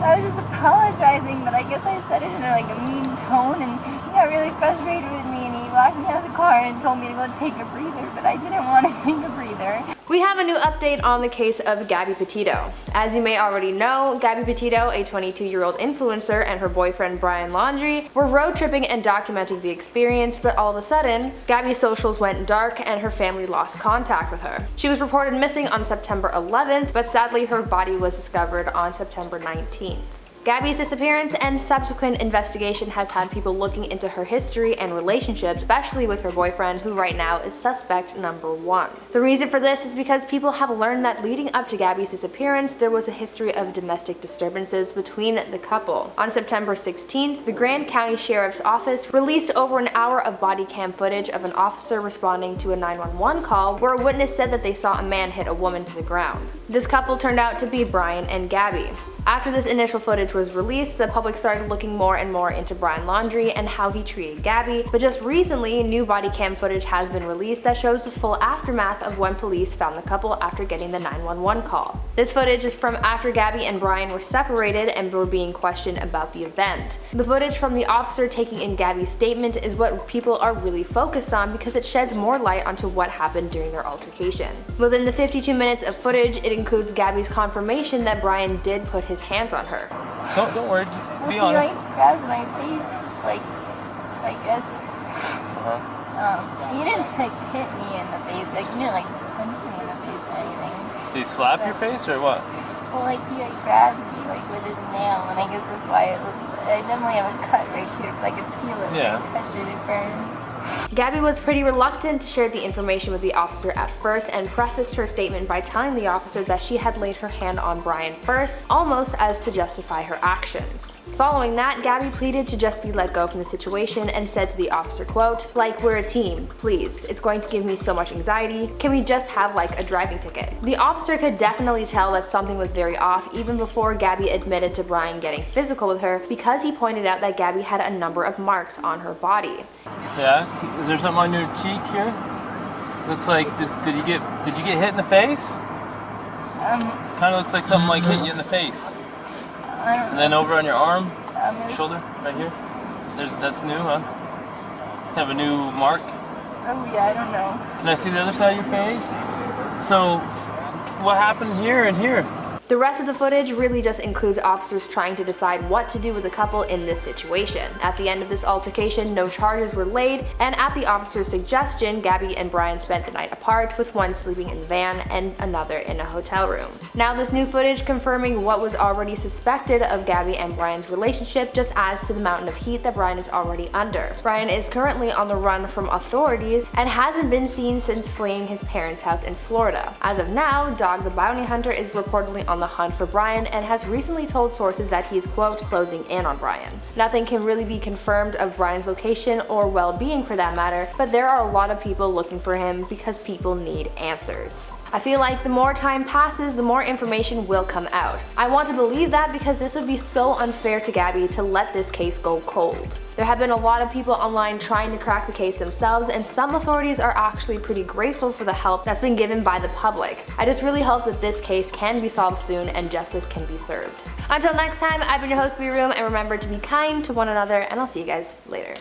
I was just apologizing, but I guess I said it in like a mean tone, and he got really frustrated with me, and he locked me out of the car and told me to go take a breather, but I didn't want to take a breather. We have a new update on the case of Gabby Petito. As you may already know, Gabby Petito, a 22-year-old influencer, and her boyfriend Brian Laundrie were road tripping and documenting the experience, but all of a sudden, Gabby's socials went dark and her family lost contact with her. She was reported missing on September 11th, but sadly her body was discovered on September 19th. Gabby's disappearance and subsequent investigation has had people looking into her history and relationship, especially with her boyfriend, who right now is suspect number 1. The reason for this is because people have learned that leading up to Gabby's disappearance, there was a history of domestic disturbances between the couple. On September 16th, the Grand County Sheriff's Office released over an hour of body cam footage of an officer responding to a 911 call where a witness said that they saw a man hit a woman to the ground. This couple turned out to be Brian and Gabby. After this initial footage was released, the public started looking more and more into Brian Laundrie and how he treated Gabby, but just recently, new body cam footage has been released that shows the full aftermath of when police found the couple after getting the 911 call. This footage is from after Gabby and Brian were separated and were being questioned about the event. The footage from the officer taking in Gabby's statement is what people are really focused on because it sheds more light onto what happened during their altercation. Within the 52 minutes of footage, it includes Gabby's confirmation that Brian did put his hands on her. Don't worry, just be honest. honest. He like grabbed my face, like, I guess. He didn't like hit me in the face, like he didn't like punch me in the face or anything. Did he slap your face or what? Well, like he like grabbed me like with his nail, and I guess that's why it looks. I definitely have a cut right here, because I can feel it when I touch it. It burns. Gabby was pretty reluctant to share the information with the officer at first and prefaced her statement by telling the officer that she had laid her hand on Brian first, almost as to justify her actions. Following that, Gabby pleaded to just be let go from the situation and said to the officer, quote, "Like, we're a team, please. It's going to give me so much anxiety. Can we just have like a driving ticket?" The officer could definitely tell that something was very off even before Gabby admitted to Brian getting physical with her, because he pointed out that Gabby had a number of marks on her body. Yeah? Is there something on your cheek here? Looks like, did you get hit in the face? Kind of looks like something like hit you in the face. And then over on your arm, shoulder, right here. That's new, huh? It's kind of a new mark. Oh yeah, I don't know. Can I see the other side of your face? So, what happened here and here? The rest of the footage really just includes officers trying to decide what to do with the couple in this situation. At the end of this altercation, no charges were laid, and at the officer's suggestion, Gabby and Brian spent the night apart, with one sleeping in the van and another in a hotel room. Now this new footage confirming what was already suspected of Gabby and Brian's relationship just adds to the mountain of heat that Brian is already under. Brian is currently on the run from authorities and hasn't been seen since fleeing his parents' house in Florida. As of now, Dog the Bounty Hunter is reportedly on the hunt for Brian and has recently told sources that he is, quote, closing in on Brian. Nothing can really be confirmed of Brian's location or well-being for that matter, but there are a lot of people looking for him because people need answers. I feel like the more time passes, the more information will come out. I want to believe that because this would be so unfair to Gabby to let this case go cold. There have been a lot of people online trying to crack the case themselves, and some authorities are actually pretty grateful for the help that's been given by the public. I just really hope that this case can be solved soon and justice can be served. Until next time, I've been your host, B Room, and remember to be kind to one another, and I'll see you guys later.